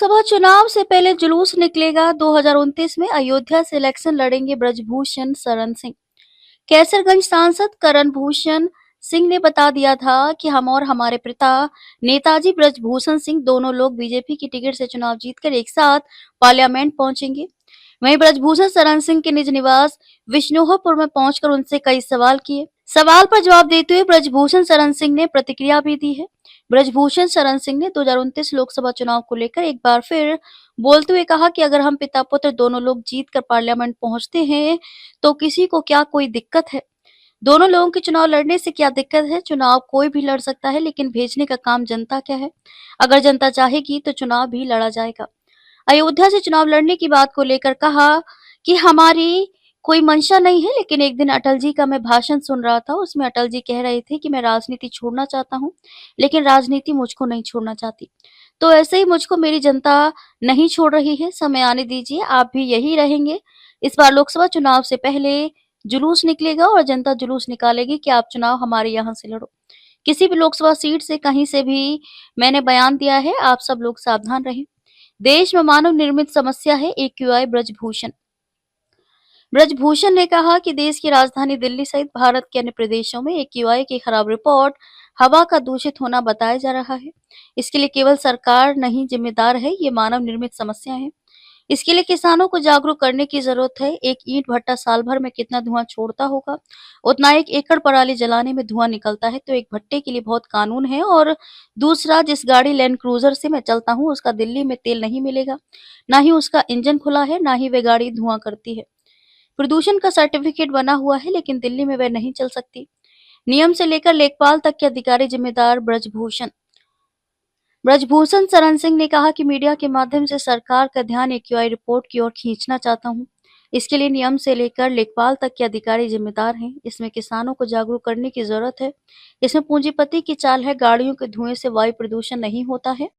लोकसभा चुनाव से पहले जुलूस निकलेगा। 2029 में अयोध्या से इलेक्शन लड़ेंगे ब्रजभूषण शरण सिंह। कैसरगंज सांसद करण भूषण सिंह ने बता दिया था कि हम और हमारे पिता नेताजी ब्रजभूषण सिंह दोनों लोग बीजेपी की टिकट से चुनाव जीतकर एक साथ पार्लियामेंट पहुंचेंगे। वहीं ब्रजभूषण शरण सिंह के निज निवास विश्नोहपुर में पहुंचकर उनसे कई सवाल किए। सवाल पर जवाब देते हुए ब्रजभूषण शरण सिंह ने प्रतिक्रिया भी दी है। ब्रजभूषण शरण सिंह ने 2029 लोकसभा चुनाव को लेकर एक बार फिर बोलते हुए कहा कि अगर हम पिता पुत्र दोनों लोग जीत कर पार्लियामेंट पहुंचते हैं तो किसी को क्या कोई दिक्कत है। दोनों लोगों के चुनाव लड़ने से क्या दिक्कत है। चुनाव कोई भी लड़ सकता है, लेकिन भेजने का काम जनता क्या है। अगर जनता चाहेगी तो चुनाव भी लड़ा जाएगा। अयोध्या से चुनाव लड़ने की बात को लेकर कहा कि हमारी कोई मंशा नहीं है, लेकिन एक दिन अटल जी का मैं भाषण सुन रहा था, उसमें अटल जी कह रहे थे कि मैं राजनीति छोड़ना चाहता हूं, लेकिन राजनीति मुझको नहीं छोड़ना चाहती। तो ऐसे ही मुझको मेरी जनता नहीं छोड़ रही है। समय आने दीजिए, आप भी यही रहेंगे। इस बार लोकसभा चुनाव से पहले जुलूस निकलेगा और जनता जुलूस निकालेगी कि आप चुनाव हमारे यहाँ से लड़ो। किसी भी लोकसभा सीट से कहीं से भी मैंने बयान दिया है, आप सब लोग सावधान रहें। देश में मानव निर्मित समस्या है एक्यूआई। ब्रजभूषण ने कहा कि देश की राजधानी दिल्ली सहित भारत के अन्य प्रदेशों में एक्यूआई की खराब रिपोर्ट हवा का दूषित होना बताया जा रहा है। इसके लिए केवल सरकार नहीं जिम्मेदार है, ये मानव निर्मित समस्या है। इसके लिए किसानों को जागरूक करने की जरूरत है। एक ईंट भट्टा साल भर में कितना धुआं छोड़ता होगा, उतना एक एकड़ पराली जलाने में धुआं निकलता है। तो एक भट्टे के लिए बहुत कानून है। और दूसरा, जिस गाड़ी लैंड क्रूजर से मैं चलता हूँ उसका दिल्ली में तेल नहीं मिलेगा, ना ही उसका इंजन खुला है, ना ही वे गाड़ी धुआं करती है। प्रदूषण का सर्टिफिकेट बना हुआ है, लेकिन दिल्ली में वह नहीं चल सकती। नियम से लेकर लेखपाल तक के अधिकारी जिम्मेदार। ब्रजभूषण शरण सिंह ने कहा कि मीडिया के माध्यम से सरकार का ध्यान एक्यूआई रिपोर्ट की ओर खींचना चाहता हूं। इसके लिए नियम से लेकर लेखपाल तक के अधिकारी जिम्मेदार हैं। इसमें किसानों को जागरूक करने की जरूरत है। इसमें पूंजीपति की चाल है। गाड़ियों के धुएं से वायु प्रदूषण नहीं होता है।